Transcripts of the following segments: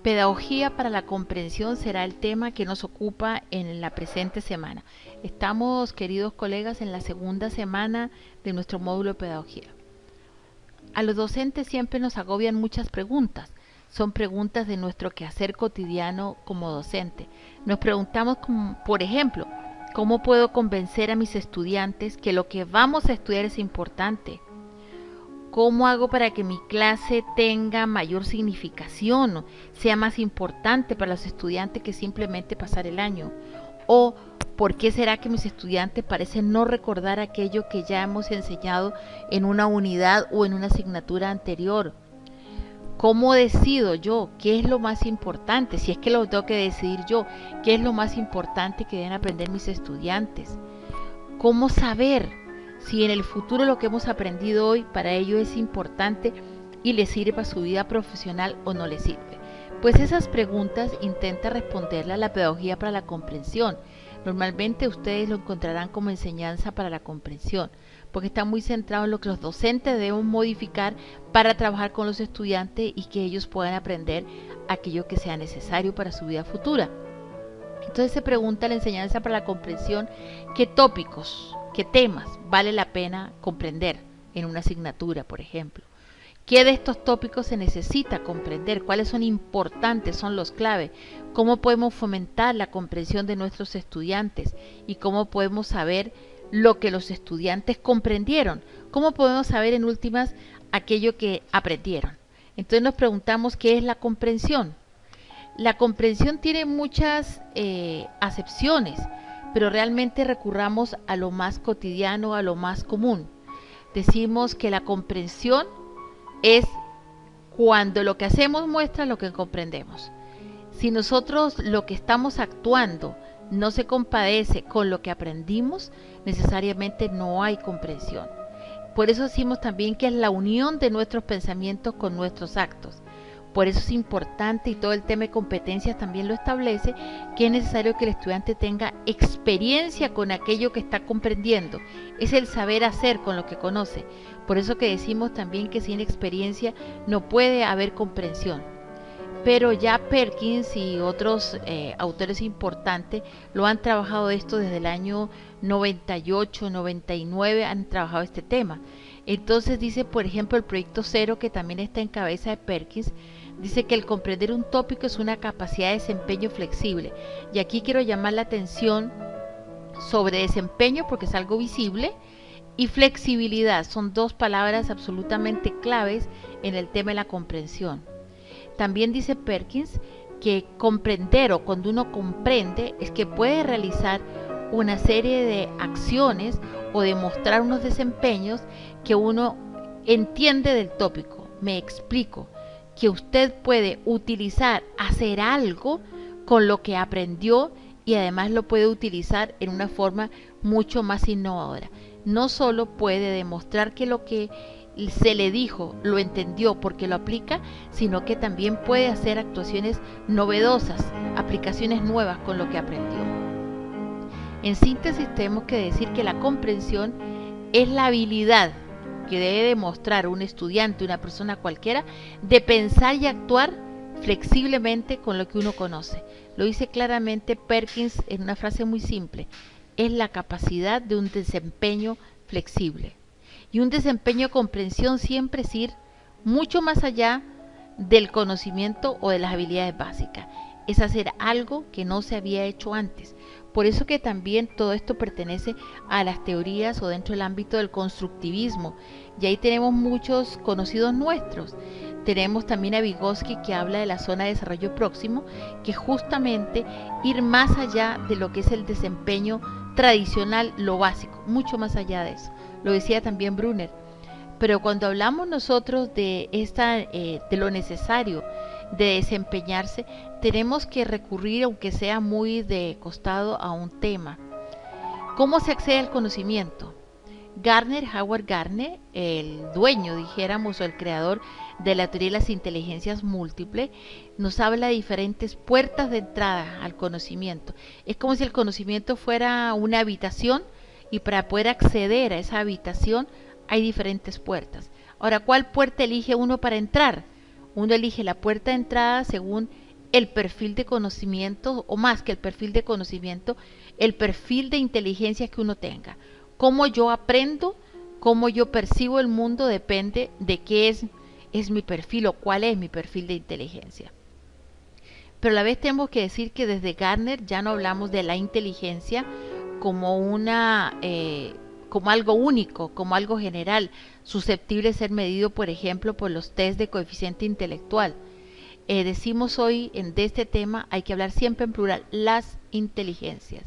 Pedagogía para la comprensión será el tema que nos ocupa en la presente semana. Estamos, queridos colegas, en la segunda semana de nuestro módulo de pedagogía. A los docentes siempre nos agobian muchas preguntas. Son preguntas de nuestro quehacer cotidiano como docente. Nos preguntamos, por ejemplo, ¿cómo puedo convencer a mis estudiantes que lo que vamos a estudiar es importante? ¿Cómo hago para que mi clase tenga mayor significación, sea más importante para los estudiantes que simplemente pasar el año? ¿O por qué será que mis estudiantes parecen no recordar aquello que ya hemos enseñado en una unidad o en una asignatura anterior? ¿Cómo decido yo qué es lo más importante? Si es que lo tengo que decidir yo, ¿qué es lo más importante que deben aprender mis estudiantes? ¿Cómo saber si en el futuro lo que hemos aprendido hoy para ellos es importante y les sirve para su vida profesional o no les sirve? Pues esas preguntas intenta responderlas la pedagogía para la comprensión. Normalmente ustedes lo encontrarán como enseñanza para la comprensión, porque está muy centrado en lo que los docentes deben modificar para trabajar con los estudiantes y que ellos puedan aprender aquello que sea necesario para su vida futura. Entonces se pregunta la enseñanza para la comprensión, ¿qué tópicos, qué temas vale la pena comprender en una asignatura, por ejemplo? ¿Qué de estos tópicos se necesita comprender? ¿Cuáles son importantes, son los clave? ¿Cómo podemos fomentar la comprensión de nuestros estudiantes? ¿Y cómo podemos saber lo que los estudiantes comprendieron? ¿Cómo podemos saber en últimas aquello que aprendieron? Entonces nos preguntamos, ¿qué es la comprensión? La comprensión tiene muchas acepciones, pero realmente recurramos a lo más cotidiano, a lo más común. Decimos que la comprensión es cuando lo que hacemos muestra lo que comprendemos. Si nosotros lo que estamos actuando no se compadece con lo que aprendimos, necesariamente no hay comprensión. Por eso decimos también que es la unión de nuestros pensamientos con nuestros actos. Por eso es importante, y todo el tema de competencias también lo establece, que es necesario que el estudiante tenga experiencia con aquello que está comprendiendo. Es el saber hacer con lo que conoce. Por eso que decimos también que sin experiencia no puede haber comprensión. Pero ya Perkins y otros autores importantes lo han trabajado esto desde el año 98, 99, han trabajado este tema. Entonces dice, por ejemplo, el proyecto Cero, que también está en cabeza de Perkins, dice que el comprender un tópico es una capacidad de desempeño flexible. Y aquí quiero llamar la atención sobre desempeño porque es algo visible, y flexibilidad. Son dos palabras absolutamente claves en el tema de la comprensión. También dice Perkins que comprender, o cuando uno comprende, es que puede realizar una serie de acciones o demostrar unos desempeños que uno entiende del tópico. Me explico, que usted puede utilizar, hacer algo con lo que aprendió y además lo puede utilizar en una forma mucho más innovadora. No solo puede demostrar que lo que se le dijo lo entendió porque lo aplica, sino que también puede hacer actuaciones novedosas, aplicaciones nuevas con lo que aprendió. En síntesis, tenemos que decir que la comprensión es la habilidad que debe demostrar un estudiante, una persona cualquiera, de pensar y actuar flexiblemente con lo que uno conoce. Lo dice claramente Perkins en una frase muy simple: es la capacidad de un desempeño flexible. Y un desempeño de comprensión siempre es ir mucho más allá del conocimiento o de las habilidades básicas. Es hacer algo que no se había hecho antes. Por eso que también todo esto pertenece a las teorías o dentro del ámbito del constructivismo. Y ahí tenemos muchos conocidos nuestros. Tenemos también a Vygotsky, que habla de la zona de desarrollo próximo, que justamente ir más allá de lo que es el desempeño tradicional, lo básico, mucho más allá de eso. Lo decía también Brunner. Pero cuando hablamos nosotros de lo necesario de desempeñarse, tenemos que recurrir, aunque sea muy de costado, a un tema. ¿Cómo se accede al conocimiento? Howard Gardner, el dueño, dijéramos, o el creador de la teoría de las inteligencias múltiples, nos habla de diferentes puertas de entrada al conocimiento. Es como si el conocimiento fuera una habitación, y para poder acceder a esa habitación hay diferentes puertas. Ahora, ¿cuál puerta elige uno para entrar? Uno elige la puerta de entrada según el perfil de conocimiento, o más que el perfil de conocimiento, el perfil de inteligencia que uno tenga. Cómo yo aprendo, cómo yo percibo el mundo depende de qué es mi perfil o cuál es mi perfil de inteligencia. Pero a la vez tenemos que decir que desde Gardner ya no hablamos de la inteligencia como como algo único, como algo general, susceptible de ser medido, por ejemplo, por los test de coeficiente intelectual. Decimos hoy de este tema, hay que hablar siempre en plural, las inteligencias.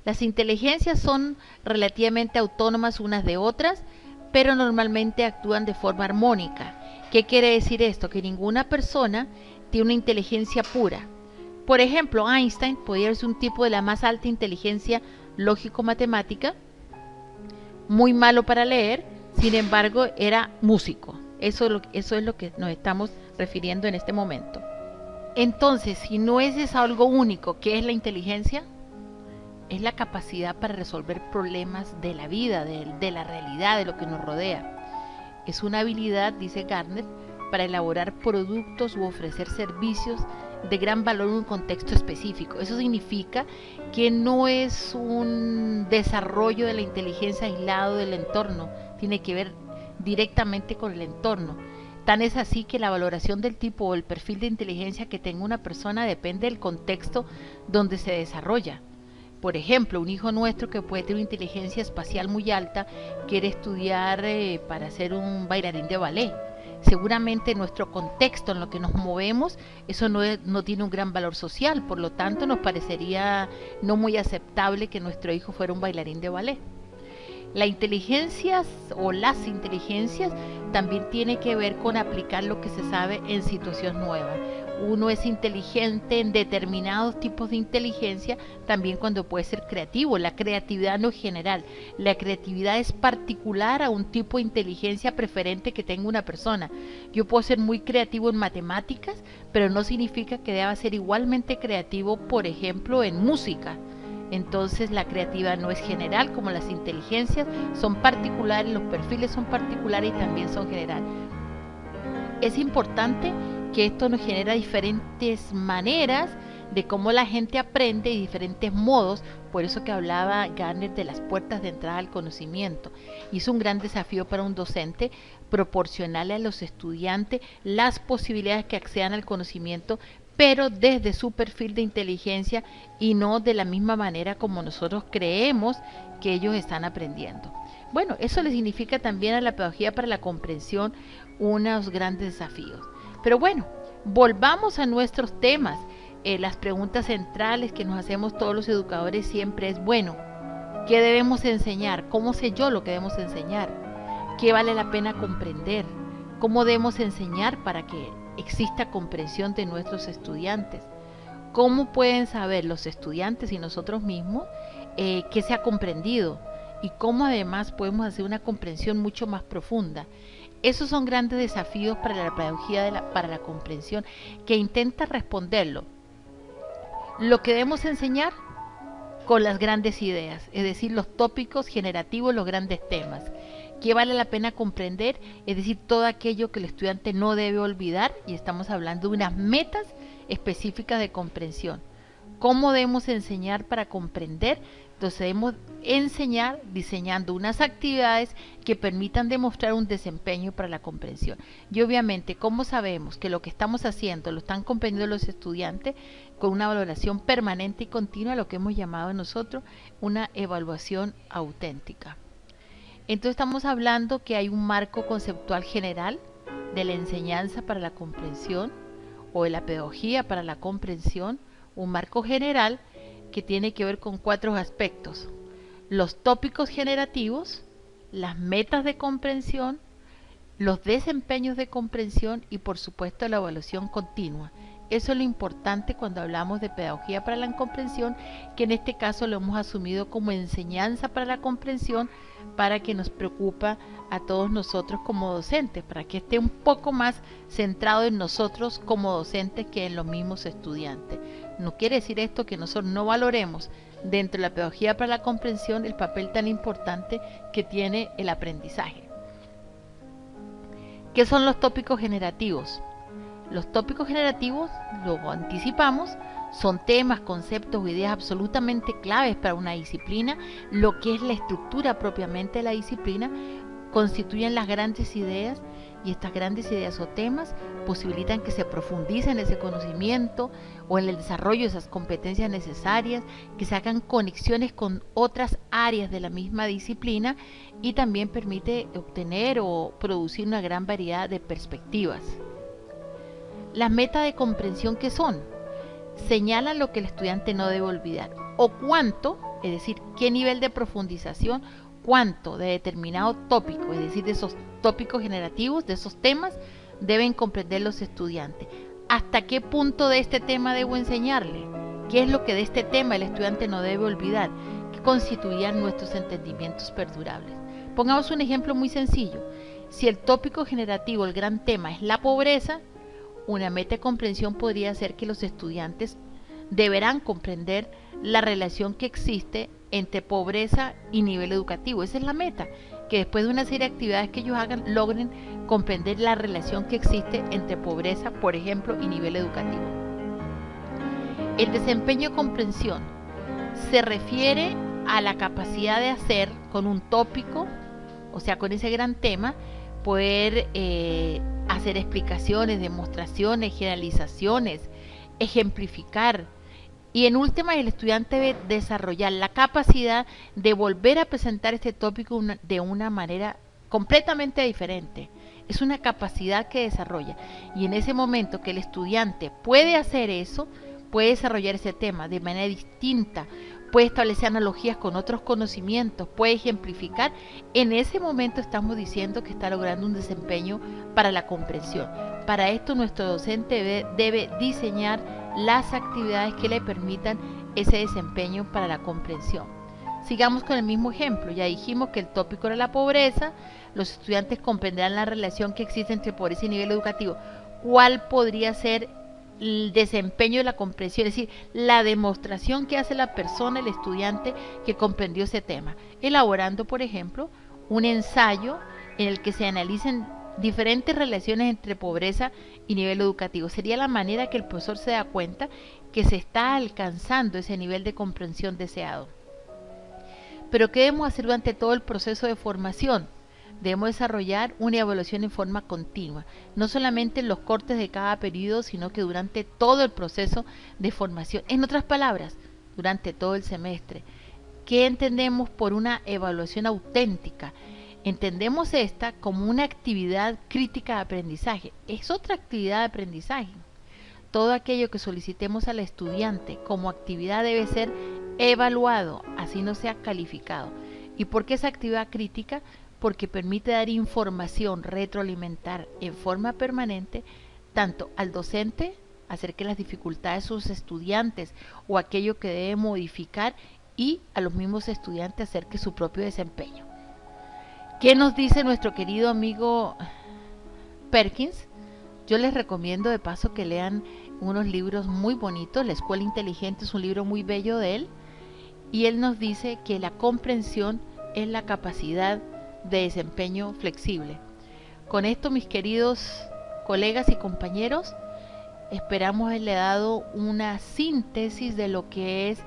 Las inteligencias son relativamente autónomas unas de otras, pero normalmente actúan de forma armónica. ¿Qué quiere decir esto? Que ninguna persona tiene una inteligencia pura. Por ejemplo, Einstein podía ser un tipo de la más alta inteligencia lógico-matemática, muy malo para leer, sin embargo era músico. Eso es lo que nos estamos refiriendo en este momento. Entonces, si no es algo único, ¿qué es la inteligencia? Es la capacidad para resolver problemas de la vida, de la realidad, de lo que nos rodea. Es una habilidad, dice Gardner, para elaborar productos u ofrecer servicios de gran valor en un contexto específico. Eso significa que no es un desarrollo de la inteligencia aislado del entorno, tiene que ver directamente con el entorno. Tan es así que la valoración del tipo o el perfil de inteligencia que tenga una persona depende del contexto donde se desarrolla. Por ejemplo, un hijo nuestro que puede tener una inteligencia espacial muy alta quiere estudiar para ser un bailarín de ballet. Seguramente en nuestro contexto, en lo que nos movemos, eso no tiene un gran valor social, por lo tanto nos parecería no muy aceptable que nuestro hijo fuera un bailarín de ballet. La inteligencia o las inteligencias también tiene que ver con aplicar lo que se sabe en situaciones nuevas. Uno es inteligente en determinados tipos de inteligencia, también cuando puede ser creativo. La creatividad no es general, la creatividad es particular a un tipo de inteligencia preferente que tenga una persona. Yo puedo ser muy creativo en matemáticas, pero no significa que deba ser igualmente creativo, por ejemplo, en música. Entonces la creatividad no es general, como las inteligencias son particulares, los perfiles son particulares y también son generales. Es importante que esto nos genera diferentes maneras de cómo la gente aprende y diferentes modos, por eso que hablaba Gardner de las puertas de entrada al conocimiento. Y es un gran desafío para un docente proporcionarle a los estudiantes las posibilidades que accedan al conocimiento, pero desde su perfil de inteligencia y no de la misma manera como nosotros creemos que ellos están aprendiendo. Bueno, eso le significa también a la pedagogía para la comprensión unos grandes desafíos. Pero bueno, volvamos a nuestros temas. Las preguntas centrales que nos hacemos todos los educadores siempre es, bueno, ¿qué debemos enseñar? ¿Cómo sé yo lo que debemos enseñar? ¿Qué vale la pena comprender? ¿Cómo debemos enseñar para que exista comprensión de nuestros estudiantes? ¿Cómo pueden saber los estudiantes y nosotros mismos qué se ha comprendido? Y cómo además podemos hacer una comprensión mucho más profunda. Esos son grandes desafíos para la pedagogía para la comprensión, que intenta responderlo. Lo que debemos enseñar con las grandes ideas, es decir, los tópicos generativos, los grandes temas. ¿Qué vale la pena comprender? Es decir, todo aquello que el estudiante no debe olvidar, y estamos hablando de unas metas específicas de comprensión. ¿Cómo debemos enseñar para comprender? Entonces debemos enseñar diseñando unas actividades que permitan demostrar un desempeño para la comprensión. Y obviamente, ¿cómo sabemos que lo que estamos haciendo lo están comprendiendo los estudiantes? Con una valoración permanente y continua, lo que hemos llamado nosotros una evaluación auténtica. Entonces estamos hablando que hay un marco conceptual general de la enseñanza para la comprensión o de la pedagogía para la comprensión, un marco general que tiene que ver con 4 aspectos: los tópicos generativos, las metas de comprensión, los desempeños de comprensión y por supuesto la evaluación continua. Eso es lo importante cuando hablamos de pedagogía para la comprensión, que en este caso lo hemos asumido como enseñanza para la comprensión, para que nos preocupa a todos nosotros como docentes, para que esté un poco más centrado en nosotros como docentes que en los mismos estudiantes. No quiere decir esto que nosotros no valoremos dentro de la pedagogía para la comprensión el papel tan importante que tiene el aprendizaje. ¿Qué son los tópicos generativos? Los tópicos generativos, lo anticipamos, son temas, conceptos o ideas absolutamente claves para una disciplina. Lo que es la estructura propiamente de la disciplina constituyen las grandes ideas, y estas grandes ideas o temas posibilitan que se profundice en ese conocimiento o en el desarrollo de esas competencias necesarias, que se hagan conexiones con otras áreas de la misma disciplina, y también permite obtener o producir una gran variedad de perspectivas. Las metas de comprensión, ¿qué son? Señalan lo que el estudiante no debe olvidar, o cuánto, es decir, qué nivel de profundización, cuánto de determinado tópico, es decir, de esos tópicos generativos, de esos temas, deben comprender los estudiantes. ¿Hasta qué punto de este tema debo enseñarle? ¿Qué es lo que de este tema el estudiante no debe olvidar? ¿Qué constituían nuestros entendimientos perdurables? Pongamos un ejemplo muy sencillo. Si el tópico generativo, el gran tema, es la pobreza, una meta de comprensión podría ser que los estudiantes deberán comprender la relación que existe entre pobreza y nivel educativo. Esa es la meta, que después de una serie de actividades que ellos hagan, logren comprender la relación que existe entre pobreza, por ejemplo, y nivel educativo. El desempeño de comprensión se refiere a la capacidad de hacer con un tópico, o sea, con ese gran tema, poder hacer explicaciones, demostraciones, generalizaciones, ejemplificar. Y en última, el estudiante debe desarrollar la capacidad de volver a presentar este tópico de una manera completamente diferente. Es una capacidad que desarrolla. Y en ese momento que el estudiante puede hacer eso, puede desarrollar ese tema de manera distinta, puede establecer analogías con otros conocimientos, puede ejemplificar. En ese momento estamos diciendo que está logrando un desempeño para la comprensión. Para esto nuestro docente debe diseñar las actividades que le permitan ese desempeño para la comprensión. Sigamos con el mismo ejemplo. Ya dijimos que el tópico era la pobreza. Los estudiantes comprenderán la relación que existe entre pobreza y nivel educativo. ¿Cuál podría ser el desempeño de la comprensión? Es decir, la demostración que hace la persona, el estudiante que comprendió ese tema, elaborando, por ejemplo, un ensayo en el que se analicen diferentes relaciones entre pobreza y nivel educativo. Sería la manera que el profesor se da cuenta que se está alcanzando ese nivel de comprensión deseado. Pero ¿qué debemos hacer durante todo el proceso de formación? Debemos desarrollar una evaluación en forma continua, no solamente en los cortes de cada periodo, sino que durante todo el proceso de formación. En otras palabras, durante todo el semestre. ¿Qué entendemos por una evaluación auténtica? Entendemos esta como una actividad crítica de aprendizaje. Es otra actividad de aprendizaje. Todo aquello que solicitemos al estudiante como actividad debe ser evaluado, así no sea calificado. ¿Y por qué esa actividad crítica? Porque permite dar información, retroalimentar en forma permanente tanto al docente acerca de las dificultades de sus estudiantes o aquello que debe modificar, y a los mismos estudiantes acerca de su propio desempeño. ¿Qué nos dice nuestro querido amigo Perkins? Yo les recomiendo de paso que lean unos libros muy bonitos. La Escuela Inteligente es un libro muy bello de él, y él nos dice que la comprensión es la capacidad de desempeño flexible. Con esto, mis queridos colegas y compañeros, esperamos haberle dado una síntesis de lo que es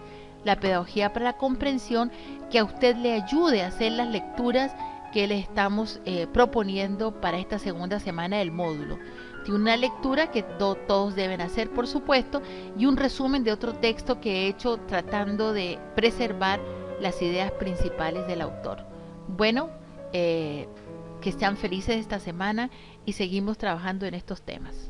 la pedagogía para la comprensión, que a usted le ayude a hacer las lecturas que le estamos proponiendo para esta segunda semana del módulo. Tiene una lectura que todos deben hacer, por supuesto, y un resumen de otro texto que he hecho tratando de preservar las ideas principales del autor. Bueno, que sean felices esta semana y seguimos trabajando en estos temas.